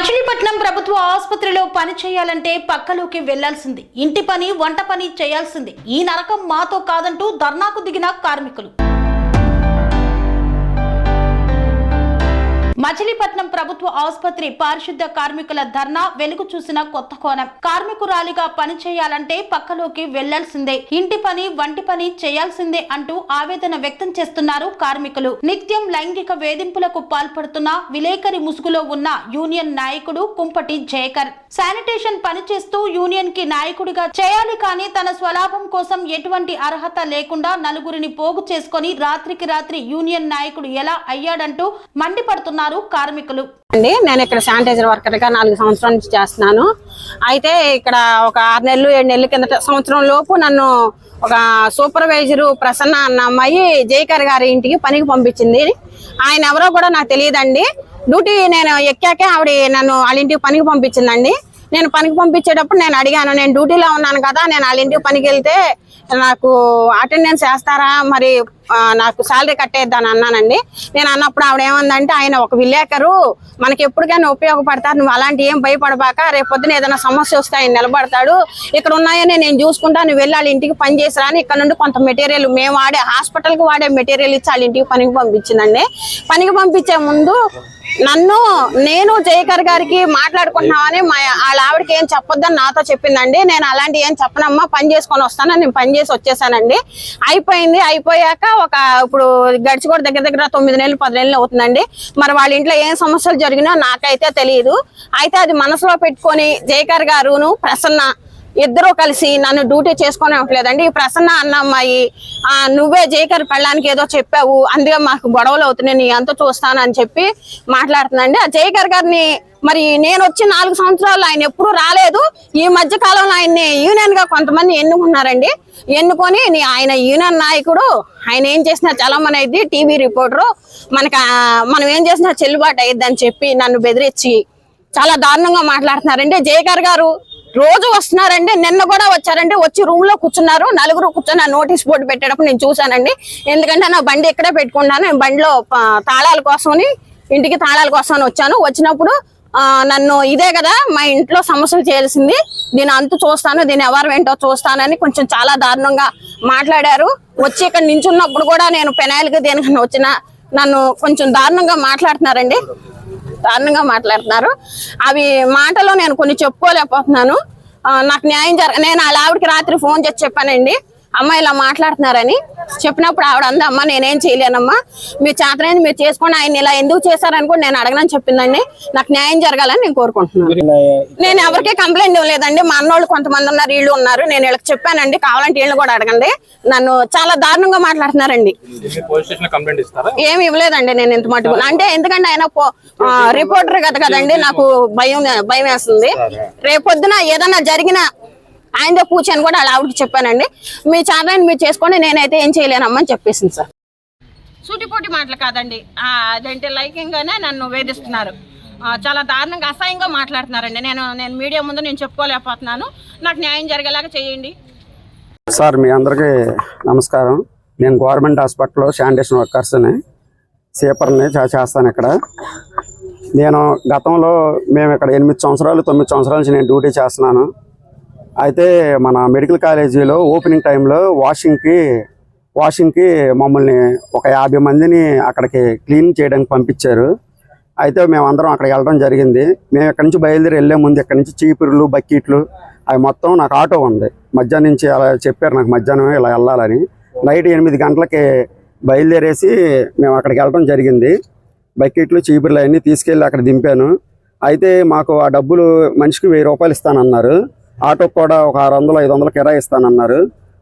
మచిలీపట్నం ప్రభుత్వ ఆసుపత్రిలో పని చేయాలంటే పక్కలోకి వెళ్లాల్సింది, ఇంటి పని వంట పని చేయాల్సింది. ఈ నరకం మాతో కాదంటూ ధర్నాకు దిగిన కార్మికులు. మచిలీపట్నం ప్రభుత్వ ఆసుపత్రి పారిశుద్ధ కార్మికుల ధర్నా వెలుగు చూసిన కొత్త కోణం. కార్మికురాలిగా పని చేయాలంటే పక్కలోకి వెళ్లాల్సిందే, ఇంటి పని వంటి పని చేయాల్సిందే అంటూ ఆవేదన వ్యక్తం చేస్తున్నారు కార్మికులు. నిత్యం లైంగిక వేధింపులకు పాల్పడుతున్న విలేకరి ముసుగులో ఉన్న యూనియన్ నాయకుడు కుంపటి జయకర్ శానిటేషన్ పని చేస్తూ యూనియన్ కి నాయకుడిగా చేయాలి, కానీ తన స్వలాభం కోసం ఎటువంటి అర్హత లేకుండా నలుగురిని పోగు చేసుకుని రాత్రికి రాత్రి యూనియన్ నాయకుడు ఎలా అయ్యాడంటూ మండిపడుతున్నారు కార్మికులు. నేను ఇక్కడ శానిటైజర్ వర్కర్ గా 4 సంవత్సరాల నుంచి చేస్తున్నాను. అయితే ఇక్కడ ఒక 6 నెలలు 7 నెలల కిందట సంవత్సరం లోపు నన్ను ఒక సూపర్వైజరు ప్రసన్న అన్న అమ్మాయి జయకర్ గారి ఇంటికి పనికి పంపించింది. ఆయన ఎవరో కూడా నాకు తెలియదండి. డ్యూటీ నేను ఎక్కాకే ఆవిడ నన్ను వాళ్ళ ఇంటికి పనికి పంపించిందండి. నేను పనికి పంపించేటప్పుడు నేను అడిగాను, నేను డ్యూటీలో ఉన్నాను కదా, నేను వాళ్ళ ఇంటికి పనికి వెళ్తే నాకు అటెండెన్స్ వేస్తారా, మరి నాకు శాలరీ కట్టేద్దాని అన్నానండి. నేను అన్నప్పుడు ఆవిడ ఏమందంటే, ఆయన ఒక విలేకరు, మనకి ఎప్పటికైనా ఉపయోగపడతారు, నువ్వు అలాంటి ఏం భయపడబాక, రేపు పొద్దున ఏదైనా సమస్య వస్తే ఆయన నిలబడతాడు, ఇక్కడ ఉన్నాయని నేను చూసుకుంటా, నువ్వు వెళ్ళి వాళ్ళ ఇంటికి పని చేసిరా అని ఇక్కడ నుండి కొంత మెటీరియల్ మేము వాడే హాస్పిటల్కి వాడే మెటీరియల్ ఇచ్చి వాళ్ళ ఇంటికి పనికి పంపించిందండి. పనికి పంపించే ముందు నేను జయకర్ గారికి మాట్లాడుకుంటున్నామని వాళ్ళ ఆవిడకి ఏం చెప్పొద్దని నాతో చెప్పిందండి. నేను అలాంటి ఏం చెప్పనమ్మా, పని చేసుకొని వస్తాను, నేను పని చేసి వచ్చేసానండి. అయిపోయింది. అయిపోయాక ఇప్పుడు గడిచి కూడా దగ్గర 9 నెలలు 10 నెలలు అవుతుందండి. మరి వాళ్ళ ఇంట్లో ఏం సమస్యలు జరిగినా నాకైతే తెలియదు. అయితే అది మనసులో పెట్టుకొని జయకర్ గారును ప్రసన్న ఇద్దరు కలిసి నన్ను డ్యూటీ చేసుకొని ఇవ్వట్లేదండి. ఈ ప్రసన్న అన్న అమ్మాయి, నువ్వే జయకర్ పెళ్ళానికి ఏదో చెప్పావు, అందుకే మాకు గొడవలు అవుతున్నాయి, నీ అంత చూస్తాను అని చెప్పి మాట్లాడుతుందండి. ఆ జయకర్ గారిని మరి నేను వచ్చి 4 సంవత్సరాలు ఆయన ఎప్పుడు రాలేదు. ఈ మధ్య కాలంలో ఆయన్ని యూనియన్ గా కొంతమంది ఎన్నుకున్నారండి. ఎన్నుకొని ఆయన యూనియన్ నాయకుడు, ఆయన ఏం చేసినా చలమని అయింది, టీవీ రిపోర్టరు, మనం ఏం చేసినా చెల్లుబాటు అయ్యిద్ది అని చెప్పి నన్ను బెదిరించి చాలా దారుణంగా మాట్లాడుతున్నారండి. జయకర్ గారు రోజు వస్తున్నారండి. నిన్న కూడా వచ్చారండి. వచ్చి రూమ్ లో కూర్చున్నారు, 4 కూర్చొని నోటీస్ బోర్డు పెట్టేటప్పుడు నేను చూశానండి. ఎందుకంటే నా బండి ఇక్కడే పెట్టుకున్నాను, నేను బండిలో తాళాల కోసమని, ఇంటికి తాళాల కోసమని వచ్చాను. వచ్చినప్పుడు నన్ను ఇదే కదా మా ఇంట్లో సమస్యలు చేయాల్సింది, దీని అంతు చూస్తాను, దీని ఎవరు ఏంటో చూస్తానని కొంచెం చాలా దారుణంగా మాట్లాడారు. వచ్చి ఇక్కడ నించున్నప్పుడు కూడా నేను పెనాయిల్కి దేనికన్నా వచ్చిన నన్ను కొంచెం దారుణంగా మాట్లాడుతున్నారండి. దారుణంగా మాట్లాడుతున్నారు. అవి మాటలో నేను కొన్ని చెప్పుకోలేకపోతున్నాను. నాకు న్యాయం నేను వాళ్ళ ఆవిడకి రాత్రి ఫోన్ చేసి చెప్పానండి, అమ్మ ఇలా మాట్లాడుతున్నారని. చెప్పినప్పుడు ఆవిడ అంది, అమ్మ నేనేం చేయలేనమ్మా, మీరు చేతనైంది మీరు చేసుకోండి, ఆయన ఇలా ఎందుకు చేశారని కూడా నేను అడగనని చెప్పిందండి. నాకు న్యాయం జరగాలని నేను కోరుకుంటున్నాను. నేను ఎవరికీ కంప్లైంట్ ఇవ్వలేదండి. మా అన్నోళ్ళు కొంతమంది ఉన్నారు, వీళ్ళు ఉన్నారు, నేను వీళ్ళకి చెప్పానండి, కావాలంటే వీళ్ళు కూడా అడగండి. నన్ను చాలా దారుణంగా మాట్లాడుతున్నారండి. ఏమి ఇవ్వలేదండి నేను ఇంత మటుకు. అంటే ఎందుకంటే ఆయన రిపోర్టర్ కదండి, నాకు భయం వేస్తుంది. రేపొద్దున ఏదన్నా జరిగిన ఆయనతో కూర్చొని కూడా వాళ్ళ ఆవిడకి చెప్పానండి, మీ ఛానల్ మీరు చేసుకోండి, నేనైతే ఏం చేయలేనమ్మని చెప్పేసింది సార్. సూటిపోటి మాటలు కాదండి, అదేంటి లైకింగ్గానే నన్ను వేధిస్తున్నారు. చాలా దారుణంగా అసహ్యంగా మాట్లాడుతున్నారండి. నేను మీడియా ముందు నేను చెప్పుకోలేకపోతున్నాను. నాకు న్యాయం జరిగేలాగా చేయండి సార్. మీ అందరికీ నమస్కారం. నేను గవర్నమెంట్ హాస్పిటల్లో శానిటేషన్ వర్కర్స్ని, సీపర్ని చేస్తాను ఇక్కడ. నేను గతంలో మేము ఇక్కడ 8 సంవత్సరాలు 9 సంవత్సరాల నుంచి నేను డ్యూటీ చేస్తున్నాను. అయితే మన మెడికల్ కాలేజీలో ఓపెనింగ్ టైంలో వాషింగ్కి మమ్మల్ని ఒక 50 మందిని అక్కడికి క్లీన్ చేయడానికి పంపించారు. అయితే మేమందరం అక్కడికి వెళ్ళడం జరిగింది. మేము ఇక్కడి నుంచి బయలుదేరి వెళ్ళే ముందు ఇక్కడి నుంచి చీపుర్లు బకెట్లు అవి మొత్తం, నాకు ఆటో ఉంది, మధ్యాహ్నం నుంచి అలా చెప్పారు నాకు మధ్యాహ్నమే ఇలా వెళ్ళాలని. నైట్ 8 గంటలకి బయలుదేరేసి మేము అక్కడికి వెళ్ళడం జరిగింది. బకెట్లు చీపుర్లు అవన్నీ తీసుకెళ్ళి అక్కడ దింపాను. అయితే మాకు ఆ డబ్బులు మనిషికి 1000 రూపాయలు ఇస్తానన్నారు. ఆటోకి కూడా ఒక 600-500 కిరాయి ఇస్తానన్నారు.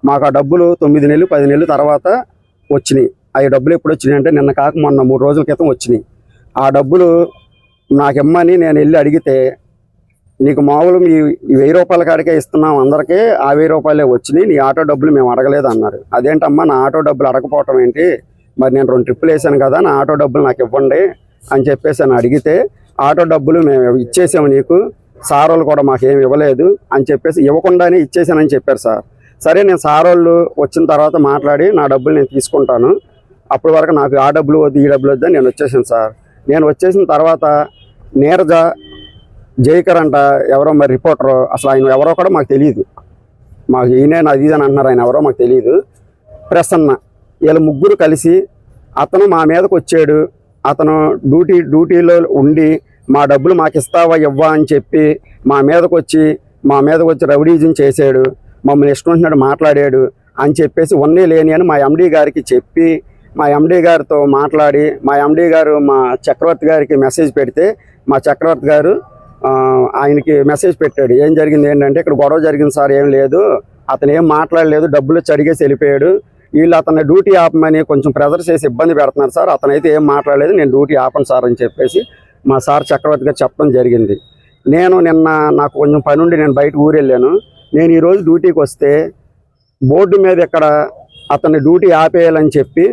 మాకు ఆ డబ్బులు 9 నెలలు 10 నెలలు తర్వాత వచ్చినాయి. ఆ డబ్బులు ఎప్పుడు వచ్చినాయి అంటే నిన్న కాక మొన్న 3 రోజుల క్రితం వచ్చినాయి. ఆ డబ్బులు నాకు ఇమ్మని నేను వెళ్ళి అడిగితే, నీకు మామూలు మీ 1000 రూపాయల కాడికే ఇస్తున్నాం అందరికీ, ఆ 1000 రూపాయలే వచ్చినాయి, నీ ఆటో డబ్బులు మేము అడగలేదు అన్నారు. అదేంటమ్మా నా ఆటో డబ్బులు అడగపోవటం ఏంటి, మరి నేను 2 ట్రిప్పులు వేసాను కదా, నా ఆటో డబ్బులు నాకు ఇవ్వండి అని చెప్పేసి అని అడిగితే, ఆటో డబ్బులు మేము ఇచ్చేసాము నీకు, సార్ వాళ్ళు కూడా మాకేమి ఇవ్వలేదు అని చెప్పేసి ఇవ్వకుండానే ఇచ్చేసానని చెప్పారు సార్. సరే నేను సార్ వాళ్ళు వచ్చిన తర్వాత మాట్లాడి నా డబ్బులు నేను తీసుకుంటాను, అప్పటి వరకు నాకు ఆ డబ్బులు వద్దు ఈ డబ్బులు వద్దని నేను వచ్చేసాను సార్. నేను వచ్చేసిన తర్వాత నీరజ జైకర్ అంట ఎవరో మరి రిపోర్టర్, అసలు ఆయన ఎవరో కూడా మాకు తెలియదు. మాకు ఈయనే అది అని అంటున్నారు, ఆయన ఎవరో మాకు తెలియదు. ప్రసన్న, వీళ్ళ ముగ్గురు కలిసి అతను మా మీదకి వచ్చాడు. అతను డ్యూటీలో ఉండి మా డబ్బులు మాకు ఇస్తావా ఇవ్వా అని చెప్పి మా మీదకి వచ్చి రౌడీజం చేశాడు, మమ్మల్ని ఇష్టం వచ్చినట్టు మాట్లాడాడు అని చెప్పేసి ఉన్నే లేని అని మా ఎండీ గారికి చెప్పి, మా ఎండీ గారితో మాట్లాడి, మా ఎండీ గారు మా చక్రవర్తి గారికి మెసేజ్ పెడితే, మా చక్రవర్తి గారు ఆయనకి మెసేజ్ పెట్టాడు. ఏం జరిగింది ఏంటంటే, ఇక్కడ గొడవ జరిగింది సార్, ఏం లేదు, అతను ఏం మాట్లాడలేదు, డబ్బులు అడిగేసి వెళ్ళిపోయాడు. వీళ్ళు అతన్ని డ్యూటీ ఆపమని కొంచెం ప్రెజర్ చేసి ఇబ్బంది పెడుతున్నారు సార్, అతనైతే ఏం మాట్లాడలేదు, నేను డ్యూటీ ఆపను సార్ అని చెప్పేసి మా సార్ చక్రవర్తి గారు చెప్పడం జరిగింది. నేను నిన్న నాకు కొంచెం పని ఉండి నేను బయట ఊరెళ్ళాను. నేను ఈరోజు డ్యూటీకి వస్తే బోర్డు మీద ఇక్కడ అతన్ని డ్యూటీ ఆపేయాలని చెప్పి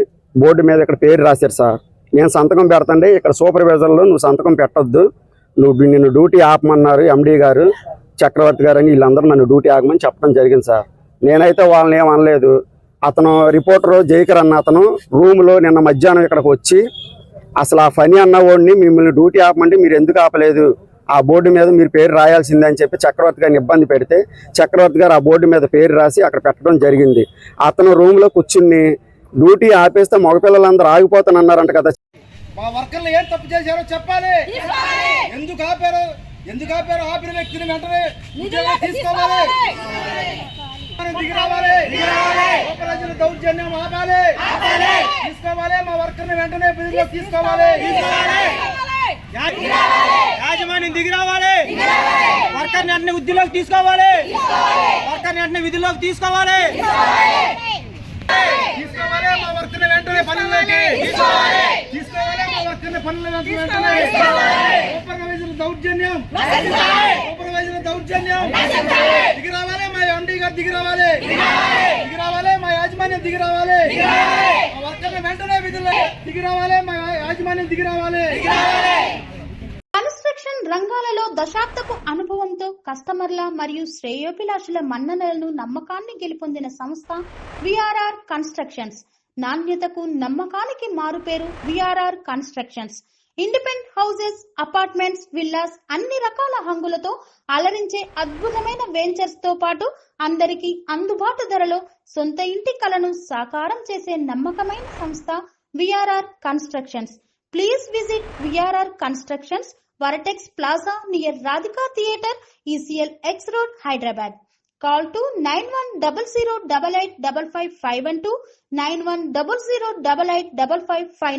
బోర్డు మీద ఇక్కడ పేరు రాశారు సార్. నేను సంతకం పెడతాండి, ఇక్కడ సూపర్వైజర్లో నువ్వు సంతకం పెట్టొద్దు, నిన్ను డ్యూటీ ఆపమన్నారు ఎండీ గారు, చక్రవర్తి గారు అని వీళ్ళందరూ నన్ను డ్యూటీ ఆగమని చెప్పడం జరిగింది సార్. నేనైతే వాళ్ళని ఏం అనలేదు. అతను రిపోర్టర్ జైకర్ అన్న అతను రూమ్లో నిన్న మధ్యాహ్నం ఇక్కడికి వచ్చి అసలు ఆ ఫనీ అన్నవాడిని మిమ్మల్ని డ్యూటీ ఆపమంటే మీరు ఎందుకు ఆపలేదు, ఆ బోర్డు మీద మీరు పేరు రాయాల్సిందే అని చెప్పి చక్రవర్తి గారిని ఇబ్బంది పెడితే చక్రవర్తి గారు ఆ బోర్డు మీద పేరు రాసి అక్కడ పెట్టడం జరిగింది. అతను రూమ్లో కూర్చుని డ్యూటీ ఆపేస్తే మగపిల్లలందరూ ఆగిపోతానన్నారంట కదా. మా వర్కర్లు ఏం తప్పు చేశారో చెప్పాలి. ఎందుకు ఆపారు ఆపిన వ్యక్తిని వెంటనే తీసుకోవాలి, దిగి రావాలి, ప్రజల దౌర్జన్యం ఆపాలి, తీసుకోవాలి, మా వర్కర్ని వెంటనే విధుల్లో తీసుకోవాలి, యాజమాన్యం దిగి రావాలి, వర్కర్ని వెంటనే విధుల్లోకి తీసుకోవాలి, తీసుకోవాలి, మా వర్కర్ని వెంటనే పనుల్లోకి తీసుకోవాలి, మా వర్కర్ని పనుల్లోకి వెంటనే సూపర్వైజర్ దౌర్జన్యం దిగి రావాలి, మా ఎండీ గారు దిగి రావాలి, మా యాజమాన్యం దిగి రావాలి, మా వర్కర్ని వెంటనే విధుల్లో దిగి రావాలి, మా యాజమాన్యం దిగి రావాలి. కన్స్ట్రక్షన్ రంగాలలో దశాబ్దపు అనుభవంతో కస్టమర్ల మరియు శ్రేయోభిలాషుల మన్ననలను నమ్మకాన్ని గెలుపొందిన సంస్థ విఆర్ఆర్ కన్స్ట్రక్షన్స్. నాణ్యతకు నమ్మకానికి మారుపేరు VRR constructions. Independent houses, apartments, villas అన్ని రకాల హంగులతో అలరించే అద్భుతమైన వెంచర్స్ తో పాటు అందరికీ అందుబాటు ధరలో సొంత ఇంటి కలను సాకారం చేసే నమ్మకమైన సంస్థ VRR constructions. Please visit VRR Constructions, Varatex Plaza near Radhika Theatre, ECL X Road, Hyderabad. Call to 9100885552, 9100885559.